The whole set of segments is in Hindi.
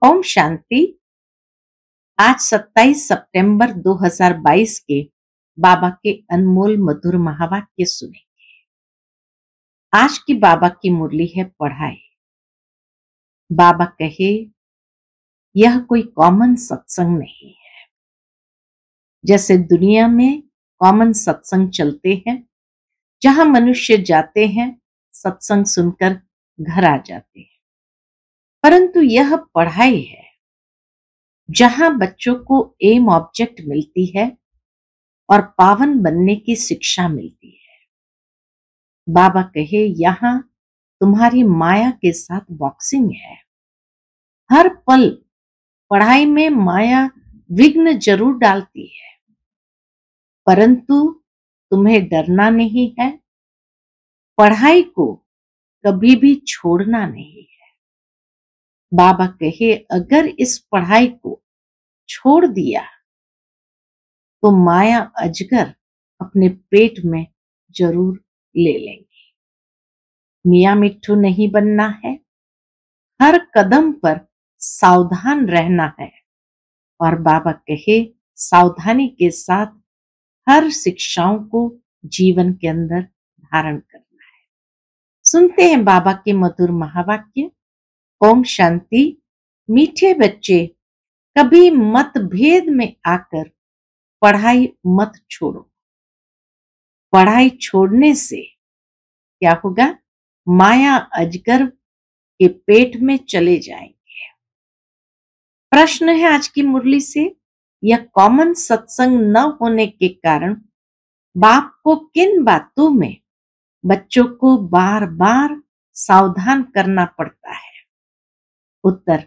ओम शांति। आज 27 सितंबर 2022 के बाबा के अनमोल मधुर महावाक्य सुने। आज की बाबा की मुरली है पढ़ाई। बाबा कहे यह कोई कॉमन सत्संग नहीं है। जैसे दुनिया में कॉमन सत्संग चलते हैं, जहां मनुष्य जाते हैं, सत्संग सुनकर घर आ जाते हैं, परंतु यह पढ़ाई है जहां बच्चों को एम ऑब्जेक्ट मिलती है और पावन बनने की शिक्षा मिलती है। बाबा कहे यहां तुम्हारी माया के साथ बॉक्सिंग है। हर पल पढ़ाई में माया विघ्न जरूर डालती है, परंतु तुम्हें डरना नहीं है। पढ़ाई को कभी भी छोड़ना नहीं है। बाबा कहे अगर इस पढ़ाई को छोड़ दिया तो माया अजगर अपने पेट में जरूर ले लेंगे। मियाँ मिट्ठू नहीं बनना है। हर कदम पर सावधान रहना है और बाबा कहे सावधानी के साथ हर शिक्षाओं को जीवन के अंदर धारण करना है। सुनते हैं बाबा के मधुर महावाक्य। ओम शांति। मीठे बच्चे, कभी मतभेद में आकर पढ़ाई मत छोड़ो। पढ़ाई छोड़ने से क्या होगा? माया अजगर के पेट में चले जाएंगे। प्रश्न है आज की मुरली से, यह कॉमन सत्संग न होने के कारण बाप को किन बातों में बच्चों को बार बार सावधान करना पड़ता है? उत्तर,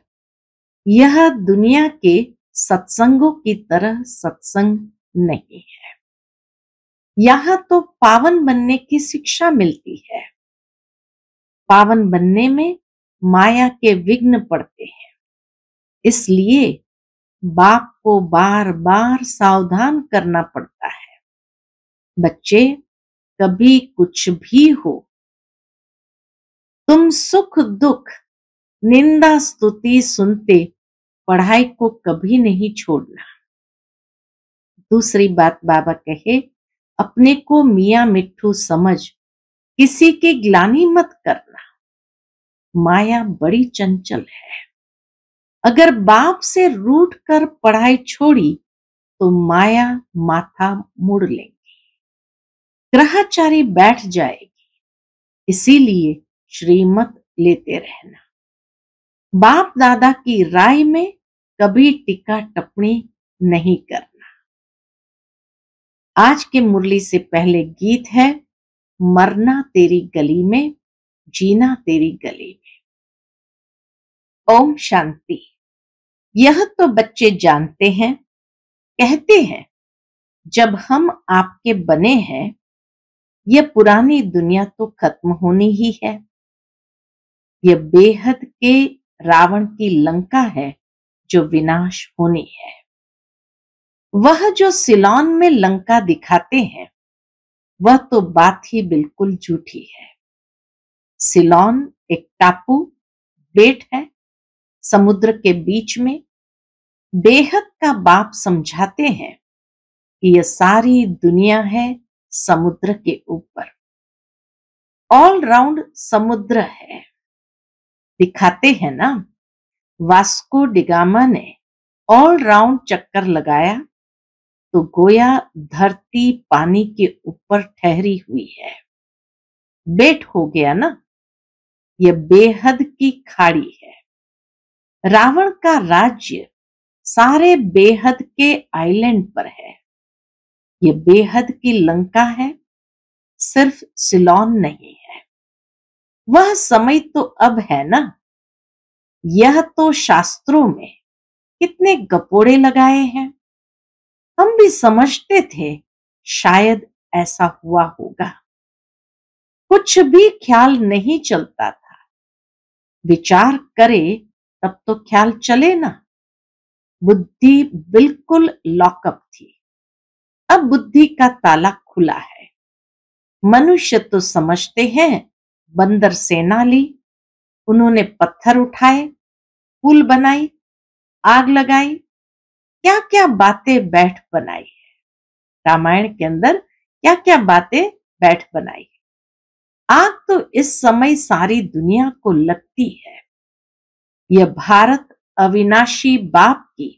यह दुनिया के सत्संगों की तरह सत्संग नहीं है। यहां तो पावन बनने की शिक्षा मिलती है। पावन बनने में माया के विघ्न पड़ते हैं, इसलिए बाप को बार बार सावधान करना पड़ता है। बच्चे, कभी कुछ भी हो, तुम सुख दुख निंदा स्तुति सुनते पढ़ाई को कभी नहीं छोड़ना। दूसरी बात बाबा कहे अपने को मियाँ मिट्ठू समझ किसी की ग्लानि मत करना। माया बड़ी चंचल है। अगर बाप से रूठ कर पढ़ाई छोड़ी तो माया माथा मुड़ लेगी, ग्रहचारी बैठ जाएगी। इसीलिए श्रीमत लेते रहना। बाप दादा की राय में कभी टिक्का टिप्पणी नहीं करना। आज के मुरली से पहले गीत है मरना तेरी गली में, जीना तेरी गली में। ओम शांति। यह तो बच्चे जानते हैं, कहते हैं जब हम आपके बने हैं, यह पुरानी दुनिया तो खत्म होनी ही है। यह बेहद के रावण की लंका है जो विनाश होनी है। वह जो सिलोन में लंका दिखाते हैं वह तो बात ही बिल्कुल झूठी है। सिलोन एक टापू बेट है समुद्र के बीच में। बेहद का बाप समझाते हैं कि यह सारी दुनिया है समुद्र के ऊपर। ऑल राउंड समुद्र है। दिखाते हैं ना, वास्को डिगामा ने ऑल राउंड चक्कर लगाया तो गोया धरती पानी के ऊपर ठहरी हुई है। बेट हो गया ना। यह बेहद की खाड़ी है। रावण का राज्य सारे बेहद के आइलैंड पर है। यह बेहद की लंका है, सिर्फ सिलोन नहीं है। वह समय तो अब है ना। यह तो शास्त्रों में कितने गपोड़े लगाए हैं। हम भी समझते थे शायद ऐसा हुआ होगा। कुछ भी ख्याल नहीं चलता था। विचार करे तब तो ख्याल चले ना। बुद्धि बिल्कुल लॉकअप थी। अब बुद्धि का ताला खुला है। मनुष्य तो समझते हैं बंदर सेना ली, उन्होंने पत्थर उठाए, पुल बनाई, आग लगाई, क्या क्या बातें बैठ बनाई है। रामायण के अंदर क्या क्या बातें बैठ बनाई है। आग तो इस समय सारी दुनिया को लगती है। यह भारत अविनाशी बाप की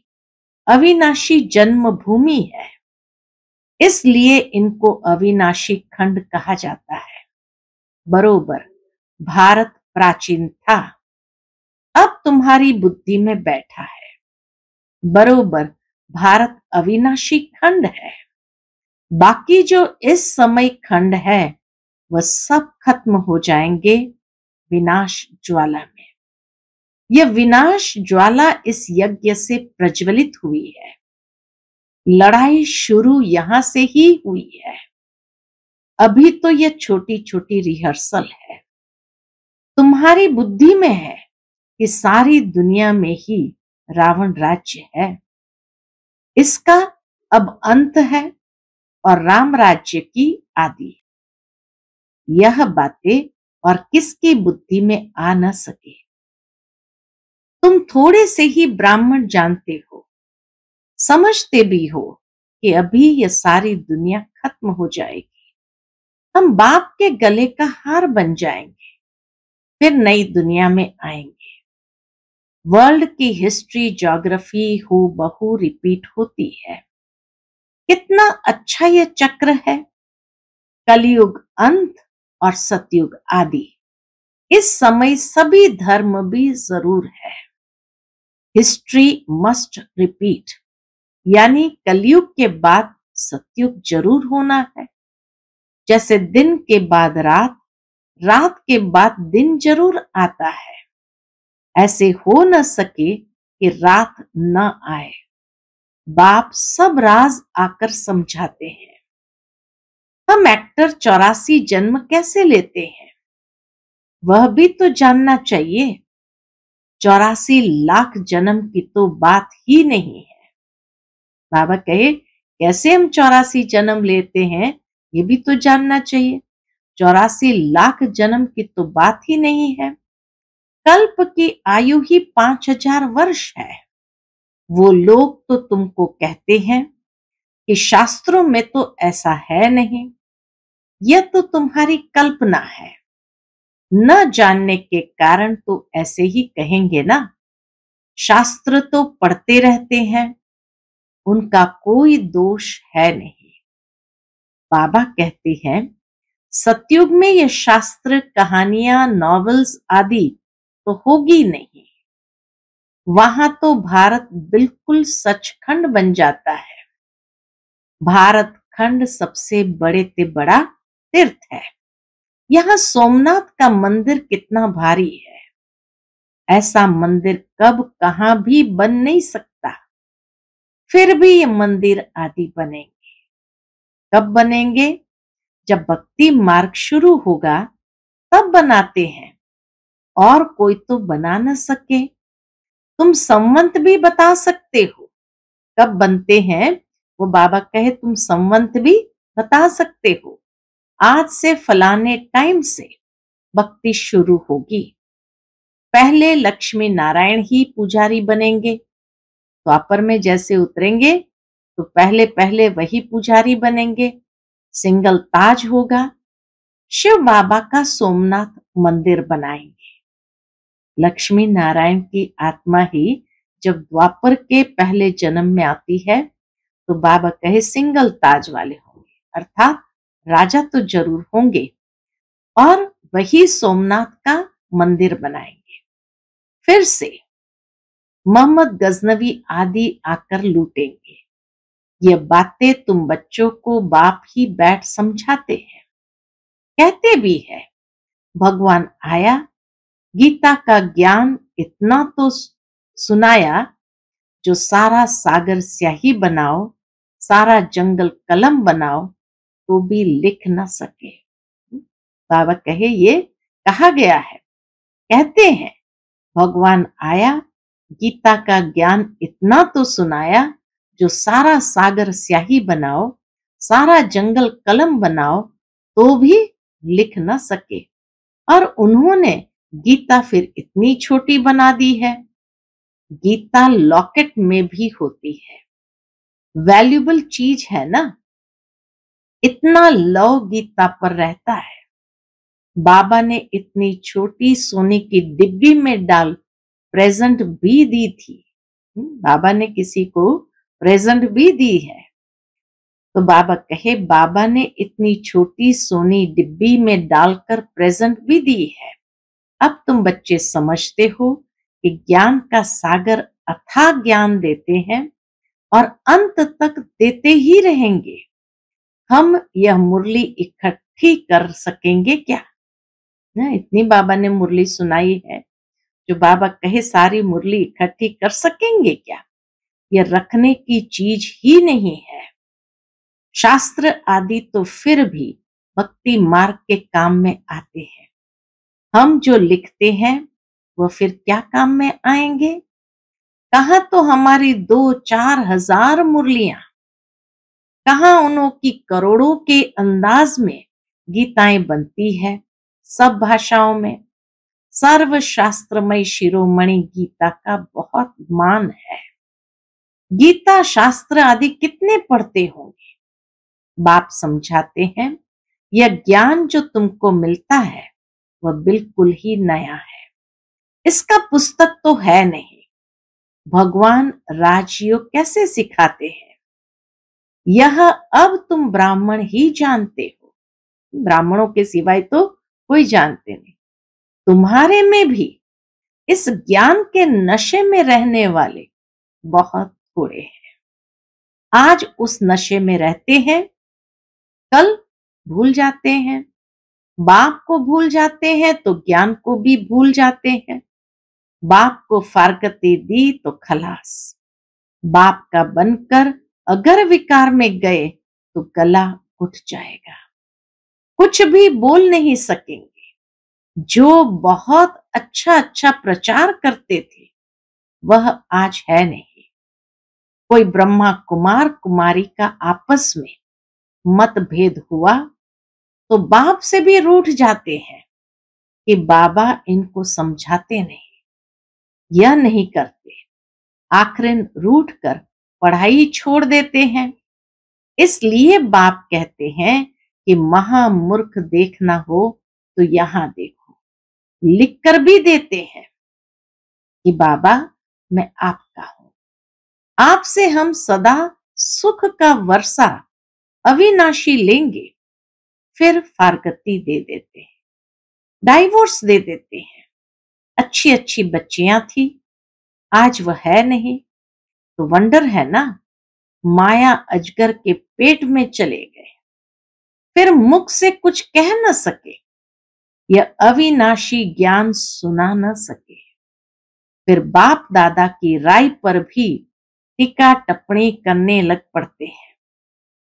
अविनाशी जन्मभूमि है, इसलिए इनको अविनाशी खंड कहा जाता है। बरोबर भारत प्राचीन था, अब तुम्हारी बुद्धि में बैठा है। बरोबर भारत अविनाशी खंड है। बाकी जो इस समय खंड है वह सब खत्म हो जाएंगे विनाश ज्वाला में। यह विनाश ज्वाला इस यज्ञ से प्रज्वलित हुई है। लड़ाई शुरू यहां से ही हुई है। अभी तो यह छोटी छोटी रिहर्सल है। तुम्हारी बुद्धि में है कि सारी दुनिया में ही रावण राज्य है, इसका अब अंत है और राम राज्य की आदि। यह बातें और किसकी बुद्धि में आ न सके। तुम थोड़े से ही ब्राह्मण जानते हो, समझते भी हो कि अभी यह सारी दुनिया खत्म हो जाएगी। हम बाप के गले का हार बन जाएंगे, फिर नई दुनिया में आएंगे। वर्ल्ड की हिस्ट्री ज्योग्राफी हूबहू रिपीट होती है। कितना अच्छा यह चक्र है। कलयुग अंत और सतयुग आदि। इस समय सभी धर्म भी जरूर है। हिस्ट्री मस्ट रिपीट, यानी कलयुग के बाद सतयुग जरूर होना है। जैसे दिन के बाद रात, रात के बाद दिन जरूर आता है। ऐसे हो न सके कि रात न आए। बाप सब राज आकर समझाते हैं। हम एक्टर 84 जन्म कैसे लेते हैं, वह भी तो जानना चाहिए। 84 लाख जन्म की तो बात ही नहीं है। बाबा कहे कैसे हम 84 जन्म लेते हैं, ये भी तो जानना चाहिए। 84 लाख जन्म की तो बात ही नहीं है। कल्प की आयु ही 5000 वर्ष है। वो लोग तो तुमको कहते हैं कि शास्त्रों में तो ऐसा है नहीं, यह तो तुम्हारी कल्पना है। न जानने के कारण तो ऐसे ही कहेंगे ना। शास्त्र तो पढ़ते रहते हैं, उनका कोई दोष है नहीं। बाबा कहते हैं सतयुग में ये शास्त्र कहानियां नॉवेल्स आदि तो होगी नहीं। वहां तो भारत बिल्कुल सचखंड बन जाता है। भारत खंड सबसे बड़े से बड़ा तीर्थ है। यहाँ सोमनाथ का मंदिर कितना भारी है। ऐसा मंदिर कब कहां भी बन नहीं सकता। फिर भी ये मंदिर आदि बनेंगे। कब बनेंगे? जब भक्ति मार्ग शुरू होगा तब बनाते हैं, और कोई तो बना न सके। तुम संवंत भी बता सकते हो कब बनते हैं। वो बाबा कहे तुम संवंत भी बता सकते हो। आज से फलाने टाइम से भक्ति शुरू होगी। पहले लक्ष्मी नारायण ही पुजारी बनेंगे। द्वापर में जैसे उतरेंगे तो पहले पहले वही पुजारी बनेंगे। सिंगल ताज होगा। शिव बाबा का सोमनाथ मंदिर बनाएंगे। लक्ष्मी नारायण की आत्मा ही जब द्वापर के पहले जन्म में आती है तो बाबा कहे सिंगल ताज वाले होंगे, अर्थात राजा तो जरूर होंगे, और वही सोमनाथ का मंदिर बनाएंगे। फिर से मोहम्मद गजनवी आदि आकर लूटेंगे। ये बातें तुम बच्चों को बाप ही बैठ समझाते हैं। कहते भी है भगवान आया, गीता का ज्ञान इतना तो सुनाया, जो सारा सागर स्याही बनाओ, सारा जंगल कलम बनाओ तो भी लिख न सके। बाबा कहे ये कहा गया है। कहते हैं भगवान आया, गीता का ज्ञान इतना तो सुनाया, जो सारा सागर स्याही बनाओ, सारा जंगल कलम बनाओ तो भी लिख न सके। और उन्होंने गीता फिर इतनी छोटी बना दी है। गीता लॉकेट में भी होती है। वैल्यूबल चीज है ना, इतना लव गीता पर रहता है। बाबा ने इतनी छोटी सोने की डिब्बी में डाल प्रेजेंट भी दी थी। बाबा ने किसी को प्रेजेंट भी दी है। तो बाबा कहे, बाबा ने इतनी छोटी सोनी डिब्बी में डालकर प्रेजेंट भी दी है। अब तुम बच्चे समझते हो कि ज्ञान का सागर अथाह ज्ञान देते हैं और अंत तक देते ही रहेंगे। हम यह मुरली इकट्ठी कर सकेंगे क्या? ना, इतनी बाबा ने मुरली सुनाई है, जो बाबा कहे सारी मुरली इकट्ठी कर सकेंगे क्या? यह रखने की चीज ही नहीं है। शास्त्र आदि तो फिर भी भक्ति मार्ग के काम में आते हैं। हम जो लिखते हैं वह फिर क्या काम में आएंगे? कहाँ तो हमारी 2-4 हजार मुरलियां, कहाँ उन्हों की करोड़ों के अंदाज में गीताएं बनती है, सब भाषाओं में। सर्व शास्त्रमय शिरोमणि गीता का बहुत मान है। गीता शास्त्र आदि कितने पढ़ते होंगे? बाप समझाते हैं, यह ज्ञान जो तुमको मिलता है वह बिल्कुल ही नया है। इसका पुस्तक तो है नहीं। भगवान राजयोग कैसे सिखाते हैं, यह अब तुम ब्राह्मण ही जानते हो। ब्राह्मणों के सिवाय तो कोई जानते नहीं। तुम्हारे में भी इस ज्ञान के नशे में रहने वाले बहुत थोड़े हैं। आज उस नशे में रहते हैं, कल भूल जाते हैं। बाप को भूल जाते हैं तो ज्ञान को भी भूल जाते हैं। बाप को फारकती दी तो खलास। बाप का बनकर अगर विकार में गए तो गला उठ जाएगा, कुछ भी बोल नहीं सकेंगे। जो बहुत अच्छा अच्छा प्रचार करते थे वह आज है नहीं। कोई ब्रह्मा कुमार कुमारी का आपस में मतभेद हुआ तो बाप से भी रूठ जाते हैं कि बाबा इनको समझाते नहीं, यह नहीं करते। आखिरन रूठ कर पढ़ाई छोड़ देते हैं। इसलिए बाप कहते हैं कि महामूर्ख देखना हो तो यहां देखो। लिखकर भी देते हैं कि बाबा मैं आपका हूं, आपसे हम सदा सुख का वर्षा अविनाशी लेंगे। फिर फारकती दे देते हैं, डाइवोर्स दे देते हैं। अच्छी अच्छी बच्चियां थी, आज वह है नहीं। तो वंडर है ना, माया अजगर के पेट में चले गए, फिर मुख से कुछ कह न सके, यह अविनाशी ज्ञान सुना न सके। फिर बाप दादा की राय पर भी टीका टिप्पणी करने लग पड़ते हैं।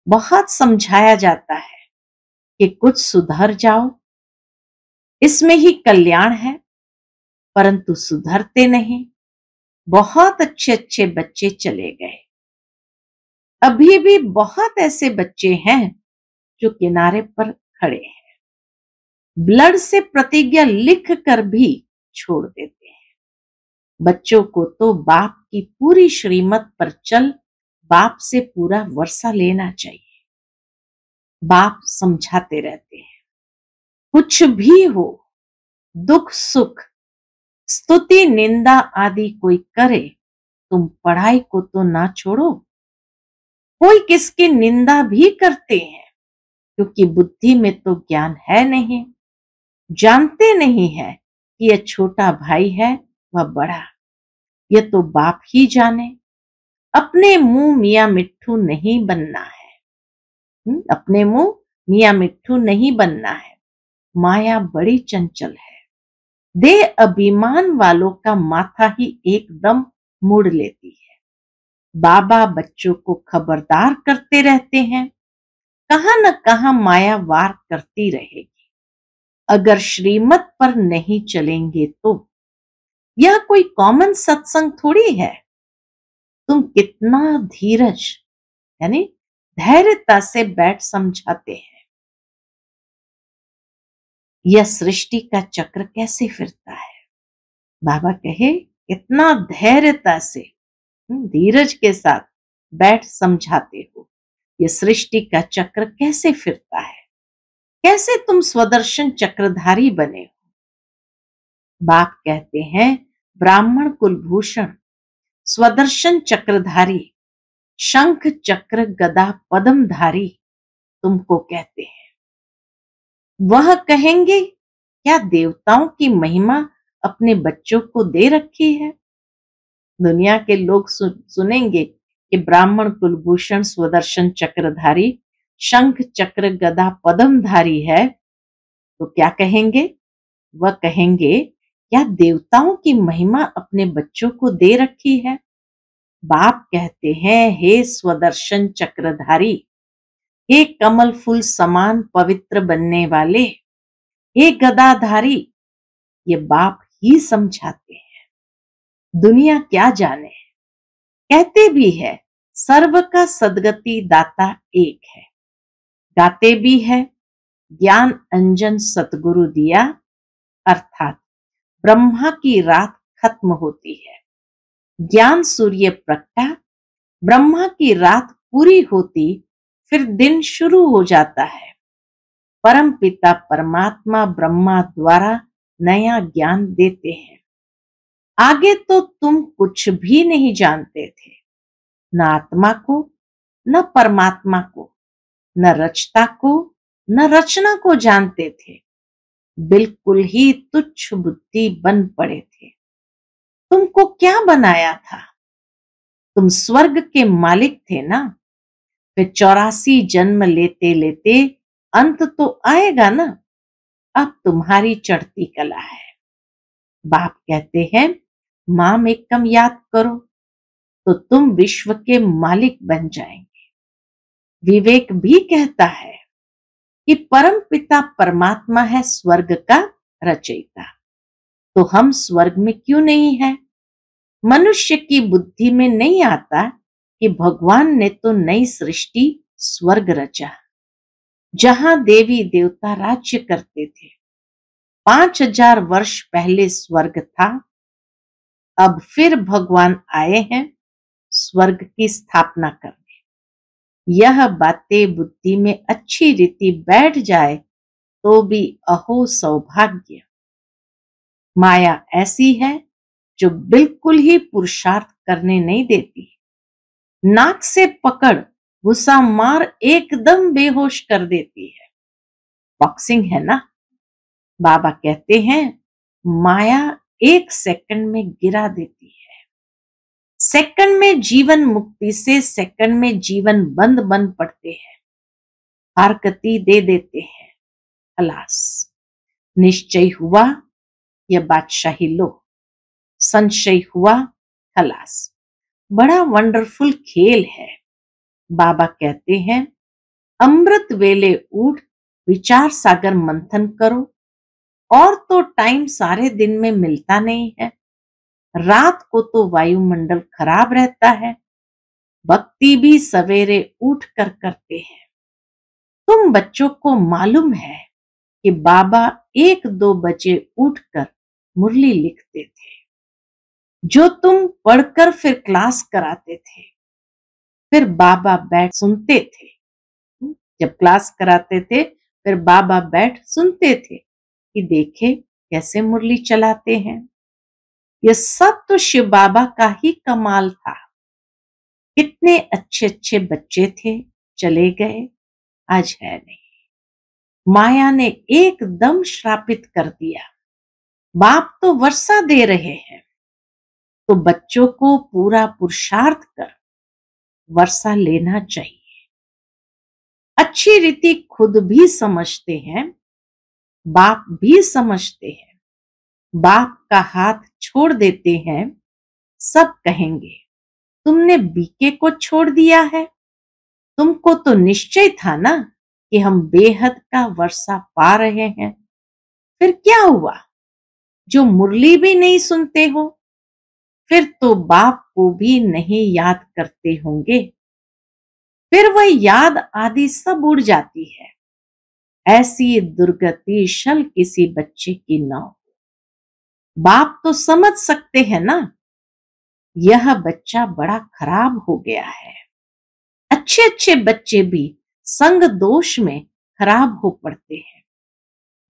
बहुत समझाया जाता है कि कुछ सुधर जाओ, इसमें ही कल्याण है, परंतु सुधरते नहीं। बहुत अच्छे अच्छे बच्चे चले गए। अभी भी बहुत ऐसे बच्चे हैं जो किनारे पर खड़े हैं, ब्लड से प्रतिज्ञा लिख कर भी छोड़ देते हैं। बच्चों को तो बाप की पूरी श्रीमत पर चल बाप से पूरा वर्षा लेना चाहिए। बाप समझाते रहते हैं, कुछ भी हो, दुख सुख स्तुति निंदा आदि कोई करे, तुम पढ़ाई को तो ना छोड़ो। कोई किसकी निंदा भी करते हैं क्योंकि बुद्धि में तो ज्ञान है नहीं, जानते नहीं है कि यह छोटा भाई है वह बड़ा, यह तो बाप ही जाने। अपने मुंह मियां मिट्ठू नहीं बनना है। अपने मुंह मियां मिट्ठू नहीं बनना है। माया बड़ी चंचल है, दे अभिमान वालों का माथा ही एकदम मोड़ लेती है। बाबा बच्चों को खबरदार करते रहते हैं, कहां न कहां माया वार करती रहेगी अगर श्रीमत पर नहीं चलेंगे तो। यह कोई कॉमन सत्संग थोड़ी है। तुम कितना धीरज यानी धैर्यता से बैठ समझाते हैं। यह सृष्टि का चक्र कैसे फिरता है। बाबा कहे इतना धैर्यता से, धीरज के साथ बैठ समझाते हो ये सृष्टि का चक्र कैसे फिरता है, कैसे तुम स्वदर्शन चक्रधारी बने हो। बाप कहते हैं ब्राह्मण कुलभूषण स्वदर्शन चक्रधारी शंख चक्र गदा पद्मधारी तुमको कहते हैं। वह कहेंगे क्या देवताओं की महिमा अपने बच्चों को दे रखी है। दुनिया के लोग सुनेंगे कि ब्राह्मण कुलभूषण स्वदर्शन चक्रधारी शंख चक्र गदा पद्मधारी है, तो क्या कहेंगे? वह कहेंगे क्या देवताओं की महिमा अपने बच्चों को दे रखी है। बाप कहते हैं हे स्वदर्शन चक्रधारी, हे कमल फूल समान पवित्र बनने वाले, हे गदाधारी, ये बाप ही समझाते हैं। दुनिया क्या जाने, कहते भी है सर्व का सदगति दाता एक है, गाते भी है ज्ञान अंजन सतगुरु दिया, अर्थात ब्रह्मा की रात खत्म होती है, ज्ञान सूर्य प्रगटा, ब्रह्मा की रात पूरी होती फिर दिन शुरू हो जाता है। परम पिता परमात्मा ब्रह्मा द्वारा नया ज्ञान देते हैं। आगे तो तुम कुछ भी नहीं जानते थे, न आत्मा को, न परमात्मा को, न रचता को, न रचना को जानते थे। बिल्कुल ही तुच्छ बुद्धि बन पड़े थे। तुमको क्या बनाया था? तुम स्वर्ग के मालिक थे ना। फिर 84 जन्म लेते लेते अंत तो आएगा ना। अब तुम्हारी चढ़ती कला है। बाप कहते हैं माम एकम याद करो तो तुम विश्व के मालिक बन जाएंगे। विवेक भी कहता है कि परम पिता परमात्मा है स्वर्ग का रचयिता, तो हम स्वर्ग में क्यों नहीं है? मनुष्य की बुद्धि में नहीं आता कि भगवान ने तो नई सृष्टि स्वर्ग रचा, जहां देवी देवता राज्य करते थे। 5000 वर्ष पहले स्वर्ग था, अब फिर भगवान आए हैं स्वर्ग की स्थापना करने। यह बातें बुद्धि में अच्छी रीति बैठ जाए तो भी अहो सौभाग्य। माया ऐसी है जो बिल्कुल ही पुरुषार्थ करने नहीं देती। नाक से पकड़ गुस्सा मार एकदम बेहोश कर देती है। बॉक्सिंग है ना। बाबा कहते हैं माया 1 सेकंड में गिरा देती है। सेकंड में जीवन मुक्ति से सेकंड में जीवन बंद बन पड़ते हैं, हरकती दे देते हैं। खलास निश्चय हुआ यह बादशाही लो, संशय हुआ खलास। बड़ा वंडरफुल खेल है। बाबा कहते हैं अमृत वेले उठ विचार सागर मंथन करो, और तो टाइम सारे दिन में मिलता नहीं है। रात को तो वायुमंडल खराब रहता है। भक्ति भी सवेरे उठ कर करते हैं। तुम बच्चों को मालूम है कि बाबा 1-2 बजे उठकर मुरली लिखते थे, जो तुम पढ़कर फिर क्लास कराते थे। फिर बाबा बैठ सुनते थे। जब क्लास कराते थे फिर बाबा बैठ सुनते थे कि देखे कैसे मुरली चलाते हैं। ये सब तो शिव बाबा का ही कमाल था। कितने अच्छे अच्छे बच्चे थे, चले गए, आज है नहीं। माया ने एकदम श्रापित कर दिया। बाप तो वर्षा दे रहे हैं, तो बच्चों को पूरा पुरुषार्थ कर वर्षा लेना चाहिए। अच्छी रीति खुद भी समझते हैं, बाप भी समझते हैं। बाप का हाथ छोड़ देते हैं, सब कहेंगे तुमने बीके को छोड़ दिया है। तुमको तो निश्चय था ना कि हम बेहद का वर्षा पा रहे हैं। फिर क्या हुआ जो मुरली भी नहीं सुनते हो? फिर तो बाप को भी नहीं याद करते होंगे। फिर वह याद आदि सब उड़ जाती है। ऐसी दुर्गति शल किसी बच्चे की न हो। बाप तो समझ सकते हैं ना, यह बच्चा बड़ा खराब हो गया है। अच्छे अच्छे बच्चे भी संग दोष में खराब हो पड़ते हैं।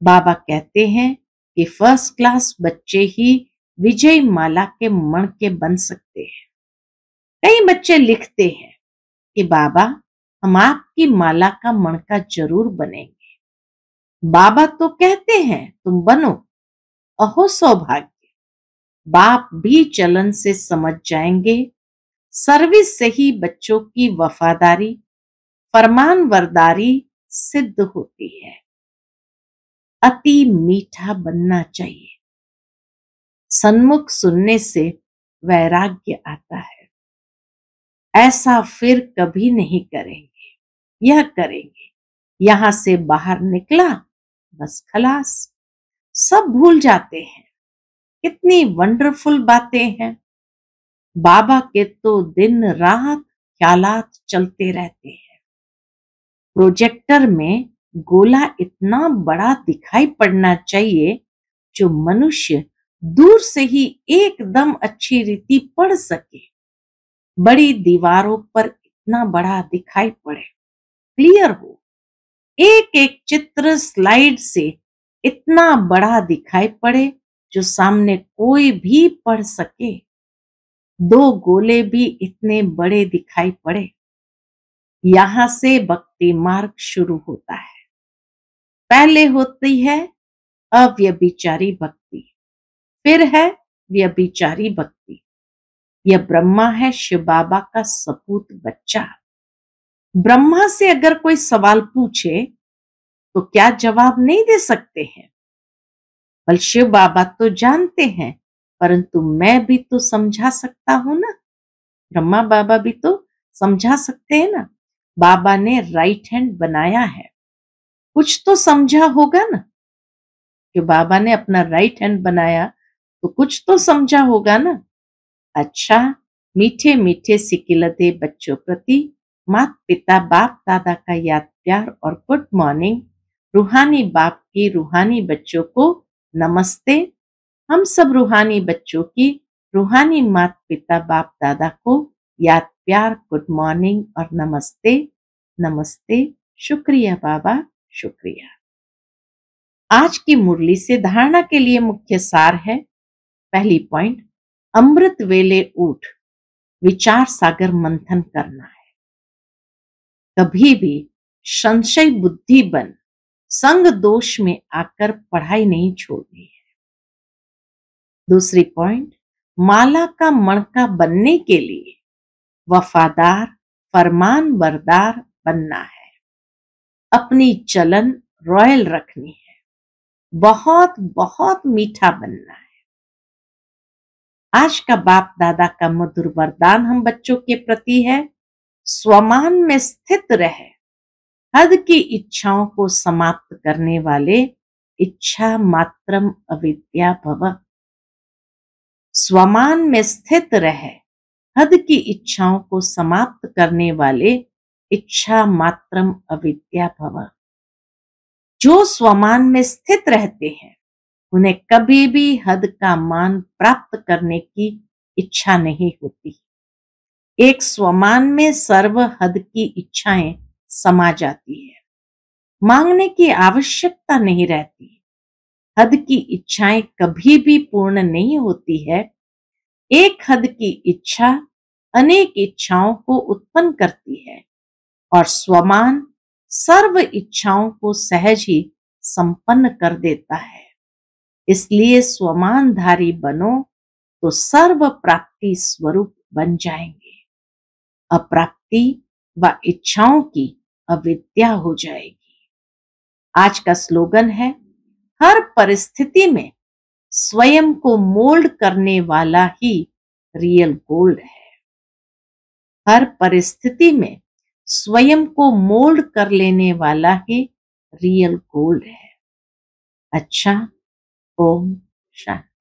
बाबा कहते हैं कि फर्स्ट क्लास बच्चे ही विजय माला के मण के बन सकते हैं। कई बच्चे लिखते हैं कि बाबा, हम आपकी माला का मणका जरूर बनेंगे। बाबा तो कहते हैं तुम बनो। अहो सौभाग्य, बाप भी चलन से समझ जाएंगे। सर्विस से ही बच्चों की वफादारी, फरमानबरदारी सिद्ध होती है। अति मीठा बनना चाहिए। सन्मुख सुनने से वैराग्य आता है। ऐसा फिर कभी नहीं करेंगे, यह करेंगे। यहां से बाहर निकला, बस खलास, सब भूल जाते हैं। कितनी वंडरफुल बातें हैं। बाबा के तो दिन रात ख्यालात चलते रहते हैं। प्रोजेक्टर में गोला इतना बड़ा दिखाई पड़ना चाहिए जो मनुष्य दूर से ही एकदम अच्छी रीति पढ़ सके। बड़ी दीवारों पर इतना बड़ा दिखाई पड़े, क्लियर हो। एक एक चित्र स्लाइड से इतना बड़ा दिखाई पड़े जो सामने कोई भी पढ़ सके। दो गोले भी इतने बड़े दिखाई पड़े। यहां से भक्ति मार्ग शुरू होता है। पहले होती है अव्यभिचारी भक्ति, फिर है व्यभिचारी भक्ति। यह ब्रह्मा है शिव बाबा का सपूत बच्चा। ब्रह्मा से अगर कोई सवाल पूछे तो क्या जवाब नहीं दे सकते हैं? बल शिव बाबा तो जानते हैं, परंतु मैं भी तो समझा सकता हूं ना। ब्रह्मा बाबा भी तो समझा सकते हैं ना। बाबा ने राइट हैंड बनाया है, कुछ तो समझा होगा ना। कि बाबा ने अपना राइट हैंड बनाया तो कुछ तो समझा होगा ना। अच्छा, मीठे मीठे सिकिलते बच्चों प्रति माता पिता बाप दादा का याद प्यार और गुड मॉर्निंग। रूहानी बाप की रूहानी बच्चों को नमस्ते। हम सब रूहानी बच्चों की रूहानी माता पिता बाप दादा को याद प्यार, गुड मॉर्निंग और नमस्ते। नमस्ते, शुक्रिया बाबा, शुक्रिया। आज की मुरली से धारणा के लिए मुख्य सार है। पहली पॉइंट, अमृत वेले उठ विचार सागर मंथन करना है। कभी भी संशय बुद्धि बन संग दोष में आकर पढ़ाई नहीं छोड़नी है। दूसरी पॉइंट, माला का मणका बनने के लिए वफादार, फरमान बरदार बनना है। अपनी चलन रॉयल रखनी है। बहुत बहुत मीठा बनना है। आज का बाप दादा का मधुर वरदान हम बच्चों के प्रति है, स्वमान में स्थित रहे, हद की इच्छाओं को समाप्त करने वाले इच्छा मात्रम अविद्या भव। स्वमान में स्थित रहे, हद की इच्छाओं को समाप्त करने वाले इच्छा मात्रम अविद्या भव। जो स्वमान में स्थित रहते हैं उन्हें कभी भी हद का मान प्राप्त करने की इच्छा नहीं होती। एक स्वमान में सर्व हद की इच्छाएं समा जाती है। मांगने की आवश्यकता नहीं रहती। हद की इच्छाएं कभी भी पूर्ण नहीं होती है। एक हद की इच्छा अनेक इच्छाओं को उत्पन्न करती है और स्वमान सर्व इच्छाओं को सहज ही संपन्न कर देता है। इसलिए स्वमानधारी बनो तो सर्व प्राप्ति स्वरूप बन जाएंगे। अप्राप्ति व इच्छाओं की अविद्या हो जाएगी। आज का स्लोगन है, हर परिस्थिति में स्वयं को मोल्ड करने वाला ही रियल गोल्ड है। हर परिस्थिति में स्वयं को मोल्ड कर लेने वाला ही रियल गोल्ड है। अच्छा, ओम शांति।